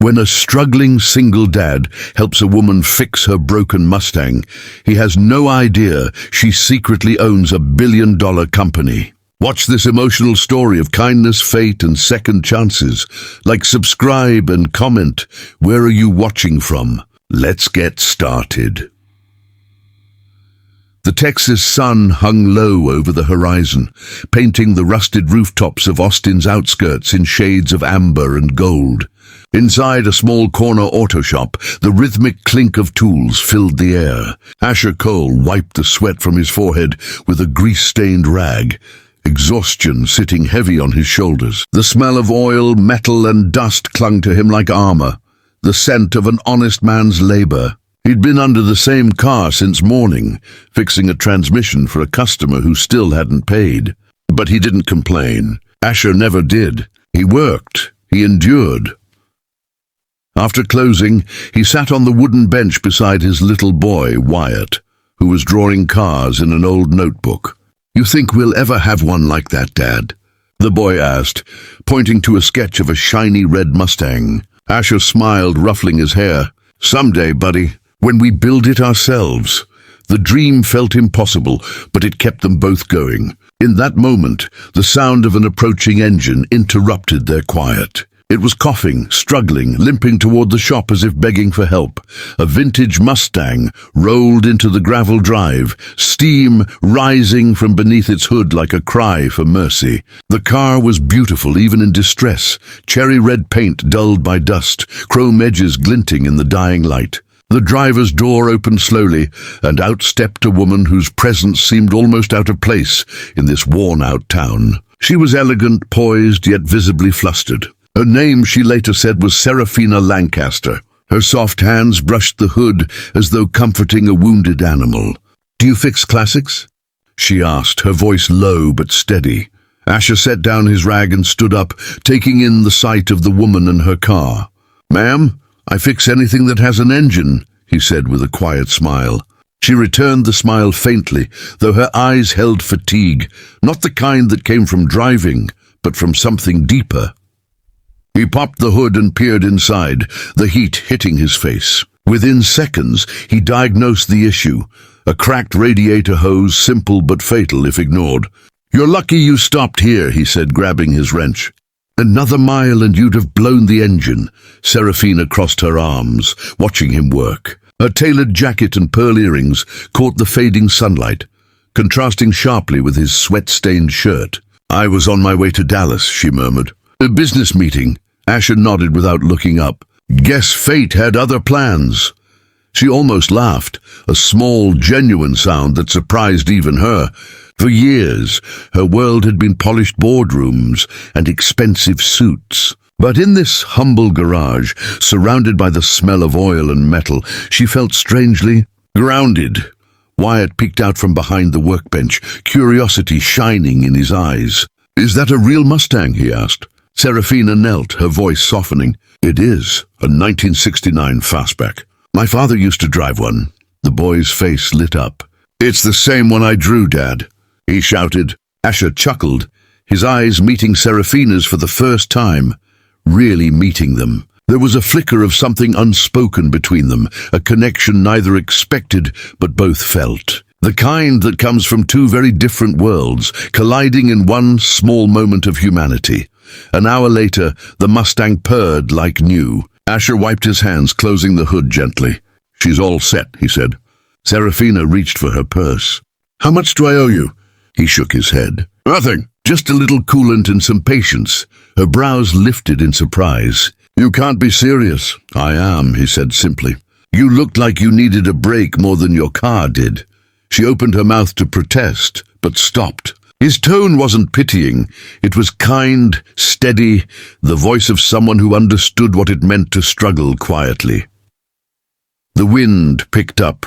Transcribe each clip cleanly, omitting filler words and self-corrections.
When a struggling single dad helps a woman fix her broken Mustang, he has no idea she secretly owns $1 billion company. Watch this emotional story of kindness, fate, and second chances. Like, subscribe, and comment. Where are you watching from? Let's get started. The Texas sun hung low over the horizon, painting the rusted rooftops of Austin's outskirts in shades of amber and gold. Inside a small corner auto shop, the rhythmic clink of tools filled the air. Asher Cole wiped the sweat from his forehead with a grease-stained rag, exhaustion sitting heavy on his shoulders. The smell of oil, metal, and dust clung to him like armor, the scent of an honest man's labor. He'd been under the same car since morning, fixing a transmission for a customer who still hadn't paid. But he didn't complain. Asher never did. He worked. He endured. After closing, he sat on the wooden bench beside his little boy, Wyatt, who was drawing cars in an old notebook. "You think we'll ever have one like that, Dad?" the boy asked, pointing to a sketch of a shiny red Mustang. Asher smiled, ruffling his hair. "Someday, buddy. When we build it ourselves." The dream felt impossible, but it kept them both going. In that moment, the sound of an approaching engine interrupted their quiet. It was coughing, struggling, limping toward the shop as if begging for help. A vintage Mustang rolled into the gravel drive, steam rising from beneath its hood like a cry for mercy. The car was beautiful even in distress, cherry red paint dulled by dust, chrome edges glinting in the dying light. The driver's door opened slowly, and out stepped a woman whose presence seemed almost out of place in this worn-out town. She was elegant, poised, yet visibly flustered. Her name, she later said, was Serafina Lancaster. Her soft hands brushed the hood as though comforting a wounded animal. "Do you fix classics?" she asked, her voice low but steady. Asher set down his rag and stood up, taking in the sight of the woman and her car. "Ma'am, I fix anything that has an engine," he said with a quiet smile. She returned the smile faintly, though her eyes held fatigue, not the kind that came from driving, but from something deeper. He popped the hood and peered inside, the heat hitting his face. Within seconds, he diagnosed the issue. A cracked radiator hose, simple but fatal if ignored. "You're lucky you stopped here," he said, grabbing his wrench. "Another mile and you'd have blown the engine." Serafina crossed her arms, watching him work. Her tailored jacket and pearl earrings caught the fading sunlight, contrasting sharply with his sweat-stained shirt. "I was on my way to Dallas," she murmured. "A business meeting." Asher nodded without looking up. Guess fate had other plans. She almost laughed, a small, genuine sound that surprised even her. For years, her world had been polished boardrooms and expensive suits. But in this humble garage, surrounded by the smell of oil and metal, she felt strangely grounded. Wyatt peeked out from behind the workbench, curiosity shining in his eyes. "Is that a real Mustang?" he asked. Serafina knelt, her voice softening. "It is, a 1969 fastback. My father used to drive one." The boy's face lit up. "It's the same one I drew, Dad," he shouted. Asher chuckled, his eyes meeting Serafina's for the first time, really meeting them. There was a flicker of something unspoken between them, a connection neither expected but both felt. The kind that comes from two very different worlds, colliding in one small moment of humanity. An hour later, the Mustang purred like new. Asher wiped his hands, closing the hood gently. "She's all set," he said. Serafina reached for her purse. "How much do I owe you?" He shook his head. "Nothing. Just a little coolant and some patience." Her brows lifted in surprise. "You can't be serious." "I am," he said simply. "You looked like you needed a break more than your car did." She opened her mouth to protest, but stopped. His tone wasn't pitying. It was kind, steady, the voice of someone who understood what it meant to struggle quietly. The wind picked up,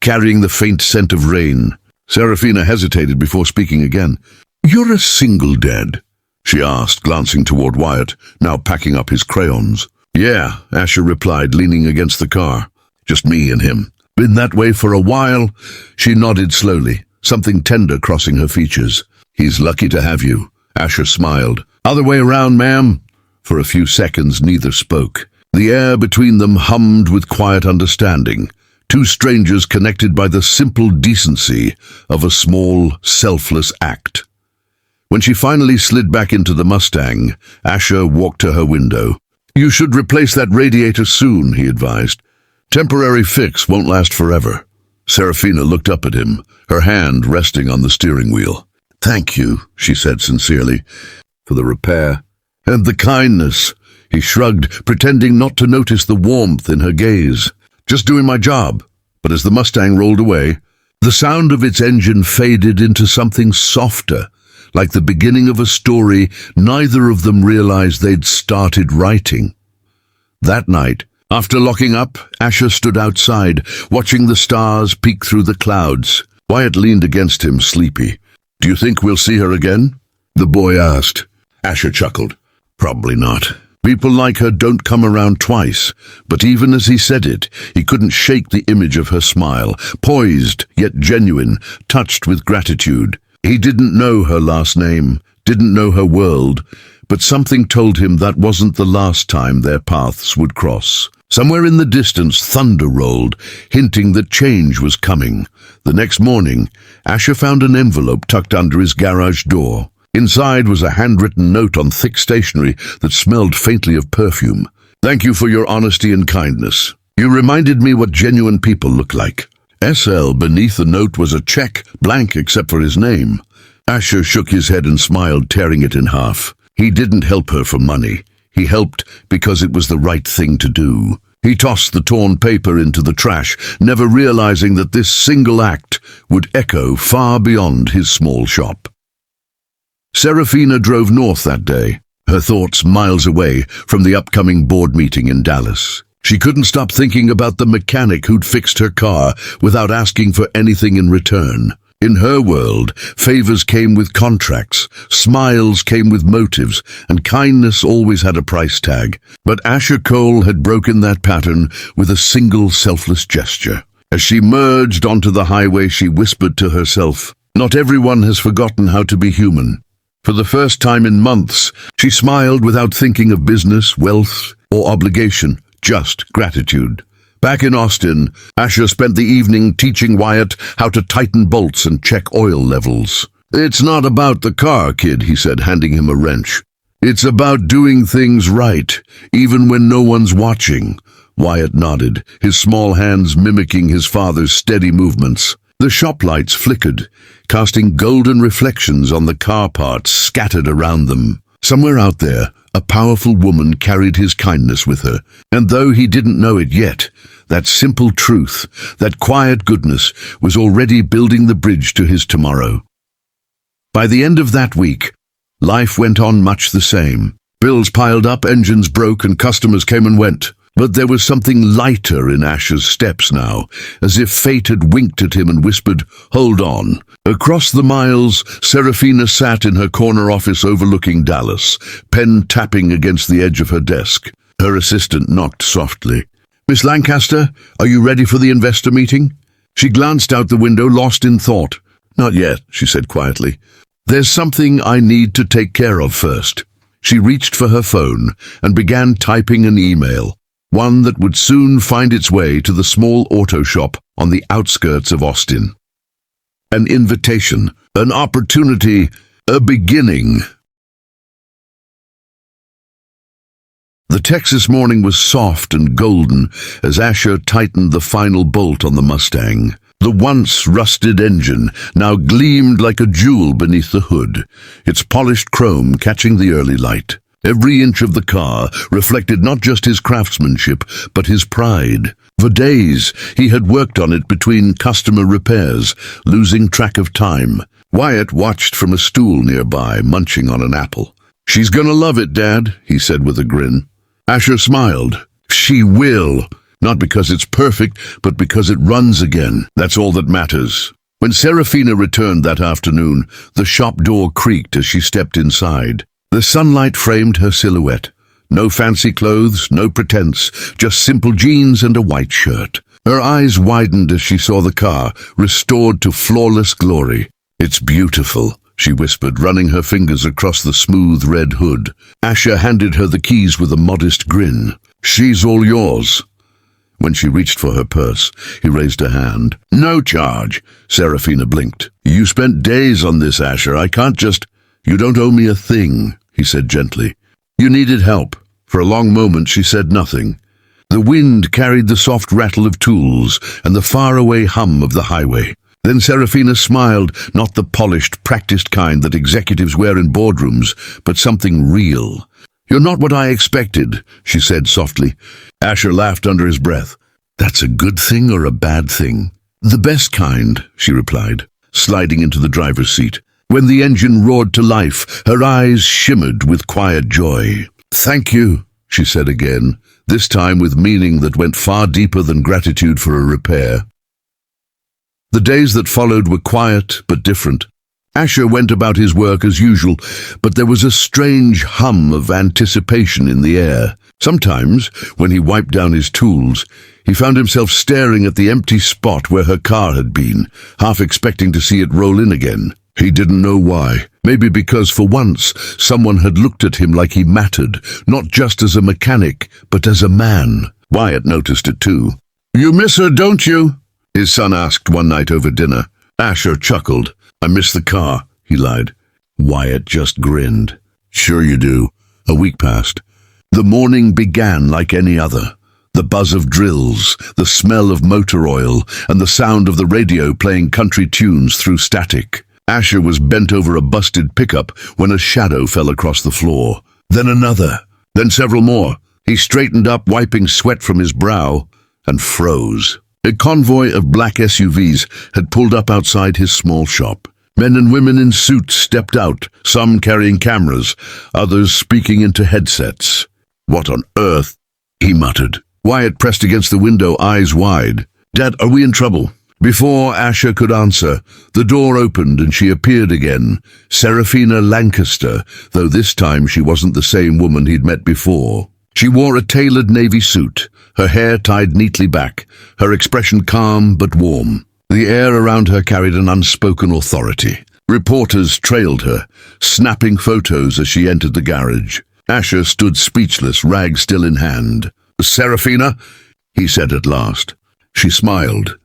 carrying the faint scent of rain. Serafina hesitated before speaking again. "You're a single dad?" she asked, glancing toward Wyatt, now packing up his crayons. "Yeah," Asher replied, leaning against the car. "Just me and him." "Been that way for a while?" She nodded slowly, something tender crossing her features. "He's lucky to have you." Asher smiled. "Other way around, ma'am?" For a few seconds, neither spoke. The air between them hummed with quiet understanding, two strangers connected by the simple decency of a small, selfless act. When she finally slid back into the Mustang, Asher walked to her window. "You should replace that radiator soon," he advised. "Temporary fix won't last forever." Serafina looked up at him, her hand resting on the steering wheel. "Thank you," she said sincerely, "for the repair. And the kindness." He shrugged, pretending not to notice the warmth in her gaze. "Just doing my job." But as the Mustang rolled away, the sound of its engine faded into something softer, like the beginning of a story neither of them realized they'd started writing. That night, after locking up, Asher stood outside, watching the stars peek through the clouds. Wyatt leaned against him, sleepy. "Do you think we'll see her again?" the boy asked. Asher chuckled. "Probably not. People like her don't come around twice." But even as he said it, he couldn't shake the image of her smile, poised yet genuine, touched with gratitude. He didn't know her last name, didn't know her world, but something told him that wasn't the last time their paths would cross. Somewhere in the distance, thunder rolled, hinting that change was coming. The next morning, Asher found an envelope tucked under his garage door. Inside was a handwritten note on thick stationery that smelled faintly of perfume. "Thank you for your honesty and kindness. You reminded me what genuine people look like." SL beneath the note was a check, blank except for his name. Asher shook his head and smiled, tearing it in half. He didn't help her for money. He helped because it was the right thing to do. He tossed the torn paper into the trash, never realizing that this single act would echo far beyond his small shop. Serafina drove north that day, her thoughts miles away from the upcoming board meeting in Dallas. She couldn't stop thinking about the mechanic who'd fixed her car without asking for anything in return. In her world, favors came with contracts, smiles came with motives, and kindness always had a price tag. But Asher Cole had broken that pattern with a single selfless gesture. As she merged onto the highway, she whispered to herself, "Not everyone has forgotten how to be human." For the first time in months, she smiled without thinking of business, wealth, or obligation, just gratitude. Back in Austin, Asher spent the evening teaching Wyatt how to tighten bolts and check oil levels. "It's not about the car, kid," he said, handing him a wrench. "It's about doing things right, even when no one's watching." Wyatt nodded, his small hands mimicking his father's steady movements. The shop lights flickered, casting golden reflections on the car parts scattered around them. Somewhere out there, a powerful woman carried his kindness with her, and though he didn't know it yet, that simple truth, that quiet goodness, was already building the bridge to his tomorrow. By the end of that week, life went on much the same. Bills piled up, engines broke, and customers came and went. But there was something lighter in Asher's steps now, as if fate had winked at him and whispered, "Hold on." Across the miles, Serafina sat in her corner office overlooking Dallas, pen tapping against the edge of her desk. Her assistant knocked softly. "Miss Lancaster, are you ready for the investor meeting?" She glanced out the window, lost in thought. "Not yet," she said quietly. "There's something I need to take care of first." She reached for her phone and began typing an email, one that would soon find its way to the small auto shop on the outskirts of Austin. An invitation, an opportunity, a beginning. The Texas morning was soft and golden as Asher tightened the final bolt on the Mustang. The once rusted engine now gleamed like a jewel beneath the hood, its polished chrome catching the early light. Every inch of the car reflected not just his craftsmanship, but his pride. For days, he had worked on it between customer repairs, losing track of time. Wyatt watched from a stool nearby, munching on an apple. "She's gonna love it, Dad," he said with a grin. Asher smiled. "She will. Not because it's perfect, but because it runs again. That's all that matters." When Serafina returned that afternoon, the shop door creaked as she stepped inside. The sunlight framed her silhouette. No fancy clothes, no pretense, just simple jeans and a white shirt. Her eyes widened as she saw the car, restored to flawless glory. "It's beautiful," she whispered, running her fingers across the smooth red hood. Asher handed her the keys with a modest grin. She's all yours." When she reached for her purse, he raised a hand. "No charge," Serafina blinked. "You spent days on this, Asher. I can't just—" "You don't owe me a thing," he said gently. "You needed help." For a long moment she said nothing. The wind carried the soft rattle of tools and the faraway hum of the highway. Then Serafina smiled, not the polished, practiced kind that executives wear in boardrooms, but something real. "You're not what I expected," she said softly. Asher laughed under his breath. "That's a good thing or a bad thing?" "The best kind," she replied, sliding into the driver's seat. When the engine roared to life, her eyes shimmered with quiet joy. "Thank you," she said again, this time with meaning that went far deeper than gratitude for a repair. The days that followed were quiet but different. Asher went about his work as usual, but there was a strange hum of anticipation in the air. Sometimes, when he wiped down his tools, he found himself staring at the empty spot where her car had been, half expecting to see it roll in again. He didn't know why. Maybe because for once someone had looked at him like he mattered, not just as a mechanic, but as a man. Wyatt noticed it too. "You miss her, don't you?" his son asked one night over dinner. Asher chuckled. "I miss the car," he lied. Wyatt just grinned. "Sure you do." A week passed. The morning began like any other. The buzz of drills, the smell of motor oil, and the sound of the radio playing country tunes through static. Asher was bent over a busted pickup when a shadow fell across the floor. Then another. Then several more. He straightened up, wiping sweat from his brow, and froze. A convoy of black SUVs had pulled up outside his small shop. Men and women in suits stepped out, some carrying cameras, others speaking into headsets. "What on earth?" he muttered. Wyatt pressed against the window, eyes wide. "Dad, are we in trouble?" Before Asher could answer, the door opened and she appeared again, Serafina Lancaster, though this time she wasn't the same woman he'd met before. She wore a tailored navy suit, her hair tied neatly back, her expression calm but warm. The air around her carried an unspoken authority. Reporters trailed her, snapping photos as she entered the garage. Asher stood speechless, rag still in hand. "Serafina?" he said at last. She smiled.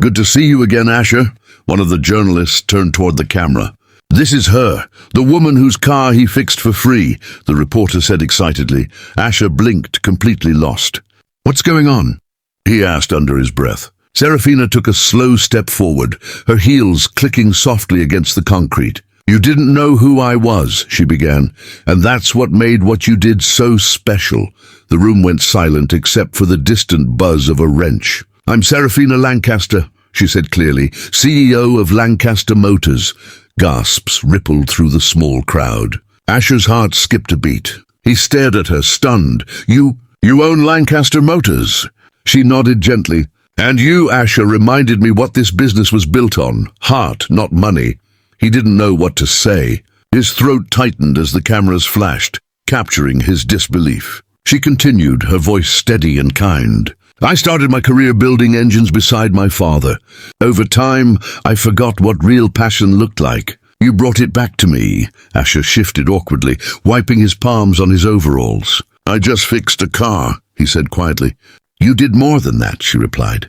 "Good to see you again, Asher." One of the journalists turned toward the camera. "This is her, the woman whose car he fixed for free," the reporter said excitedly. Asher blinked, completely lost. "What's going on?" he asked under his breath. Serafina took a slow step forward, her heels clicking softly against the concrete. "You didn't know who I was," she began, "and that's what made what you did so special." The room went silent except for the distant buzz of a wrench. "I'm Serafina Lancaster," she said clearly, "CEO of Lancaster Motors." Gasps rippled through the small crowd. Asher's heart skipped a beat. He stared at her, stunned. You own Lancaster Motors?" She nodded gently. "And you, Asher, reminded me what this business was built on. Heart, not money." He didn't know what to say. His throat tightened as the cameras flashed, capturing his disbelief. She continued, her voice steady and kind. "I started my career building engines beside my father. Over time, I forgot what real passion looked like. You brought it back to me." Asher shifted awkwardly, wiping his palms on his overalls. "I just fixed a car," he said quietly. "You did more than that," she replied.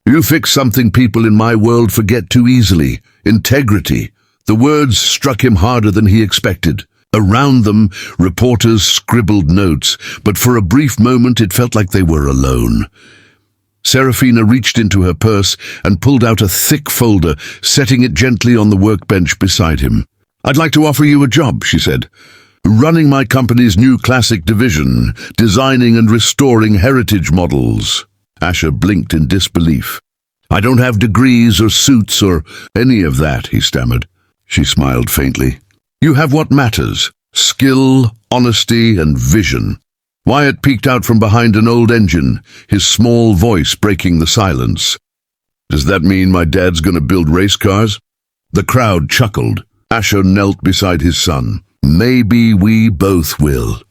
"You fixed something people in my world forget too easily. Integrity." The words struck him harder than he expected. Around them, reporters scribbled notes, but for a brief moment it felt like they were alone. Serafina reached into her purse and pulled out a thick folder, setting it gently on the workbench beside him. "I'd like to offer you a job," she said. "Running my company's new classic division, designing and restoring heritage models." Asher blinked in disbelief. "I don't have degrees or suits or any of that," he stammered. She smiled faintly. "You have what matters: skill, honesty, and vision." Wyatt peeked out from behind an old engine, his small voice breaking the silence. "Does that mean my dad's going to build race cars?" The crowd chuckled. Asher knelt beside his son. "Maybe we both will."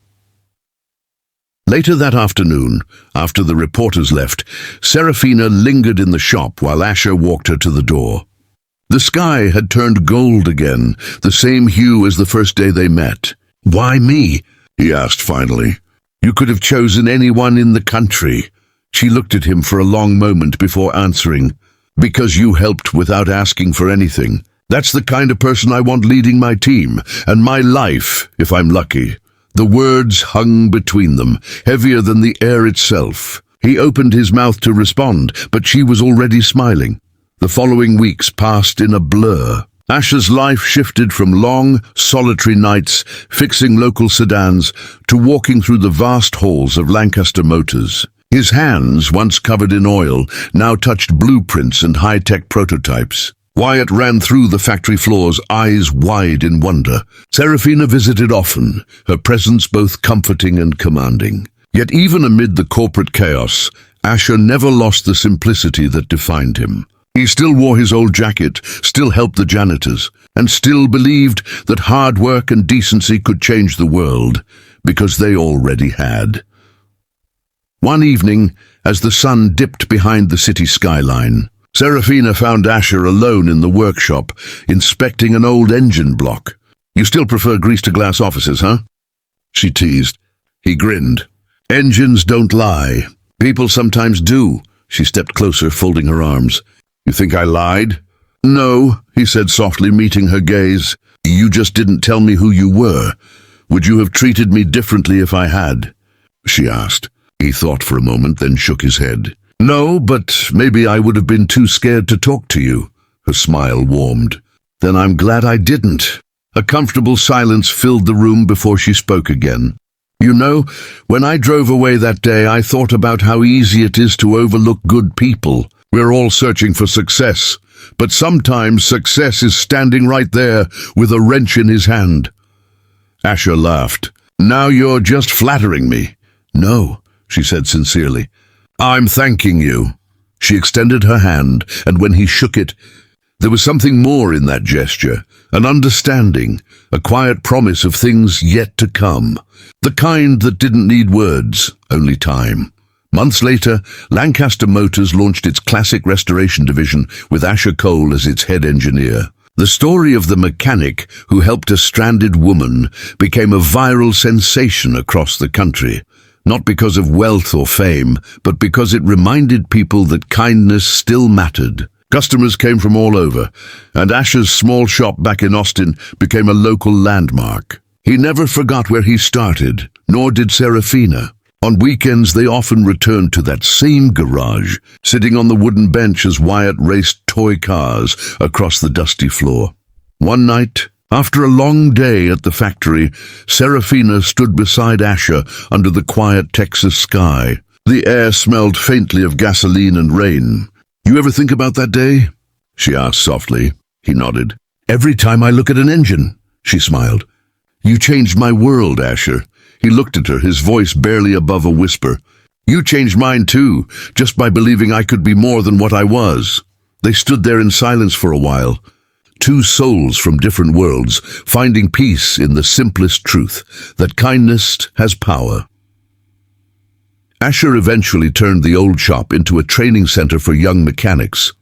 Later that afternoon, after the reporters left, Serafina lingered in the shop while Asher walked her to the door. The sky had turned gold again, the same hue as the first day they met. "Why me?" he asked finally. You could have chosen anyone in the country. She looked at him for a long moment before answering. Because you helped without asking for anything. That's the kind of person I want leading my team, and my life, if I'm lucky. The words hung between them, heavier than the air itself. He opened his mouth to respond, but she was already smiling. The following weeks passed in a blur. Asher's life shifted from long, solitary nights fixing local sedans to walking through the vast halls of Lancaster Motors. His hands, once covered in oil, now touched blueprints and high-tech prototypes. Wyatt ran through the factory floors, eyes wide in wonder. Serafina visited often, her presence both comforting and commanding. Yet even amid the corporate chaos, Asher never lost the simplicity that defined him. He still wore his old jacket, still helped the janitors, and still believed that hard work and decency could change the world, because they already had. One evening, as the sun dipped behind the city skyline, Serafina found Asher alone in the workshop, inspecting an old engine block. "You still prefer grease-to-glass offices, huh?" she teased. He grinned. "Engines don't lie. People sometimes do." She stepped closer, folding her arms. "You think I lied?" "No," he said softly, meeting her gaze. "You just didn't tell me who you were. Would you have treated me differently if I had?" she asked. He thought for a moment, then shook his head. "No, but maybe I would have been too scared to talk to you." Her smile warmed. "Then I'm glad I didn't." A comfortable silence filled the room before she spoke again. "You know, when I drove away that day, I thought about how easy it is to overlook good people. We're all searching for success, but sometimes success is standing right there with a wrench in his hand." Asher laughed. "Now you're just flattering me." "No," she said sincerely. "I'm thanking you." She extended her hand, and when he shook it, there was something more in that gesture, an understanding, a quiet promise of things yet to come, the kind that didn't need words, only time. Months later, Lancaster Motors launched its classic restoration division with Asher Cole as its head engineer. The story of the mechanic who helped a stranded woman became a viral sensation across the country. Not because of wealth or fame, but because it reminded people that kindness still mattered. Customers came from all over, and Asher's small shop back in Austin became a local landmark. He never forgot where he started, nor did Serafina. On weekends, they often returned to that same garage, sitting on the wooden bench as Wyatt raced toy cars across the dusty floor. One night, after a long day at the factory, Serafina stood beside Asher under the quiet Texas sky. The air smelled faintly of gasoline and rain. "You ever think about that day?" she asked softly. He nodded. "Every time I look at an engine," she smiled. "You changed my world, Asher." He looked at her, his voice barely above a whisper. "You changed mine too, just by believing I could be more than what I was." They stood there in silence for a while. Two souls from different worlds, finding peace in the simplest truth, that kindness has power. Asher eventually turned the old shop into a training center for young mechanics,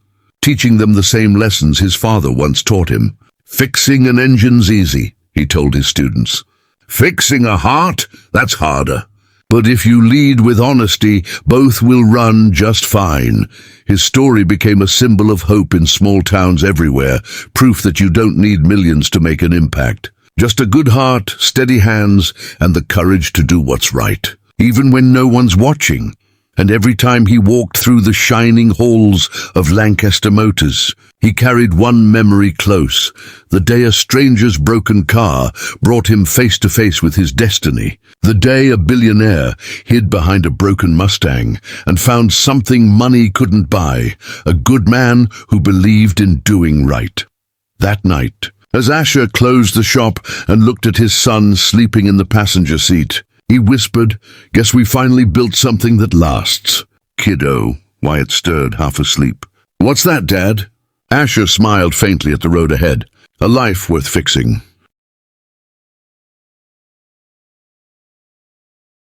teaching them the same lessons his father once taught him. "Fixing an engine's easy," he told his students. "Fixing a heart, that's harder. But if you lead with honesty, both will run just fine." His story became a symbol of hope in small towns everywhere, proof that you don't need millions to make an impact. Just a good heart, steady hands, and the courage to do what's right, even when no one's watching. And every time he walked through the shining halls of Lancaster Motors, he carried one memory close, the day a stranger's broken car brought him face to face with his destiny, the day a billionaire hid behind a broken Mustang and found something money couldn't buy, a good man who believed in doing right. That night, as Asher closed the shop and looked at his son sleeping in the passenger seat, he whispered, "Guess we finally built something that lasts." "Kiddo," Wyatt stirred, half asleep. "What's that, Dad?" Asher smiled faintly at the road ahead. "A life worth fixing."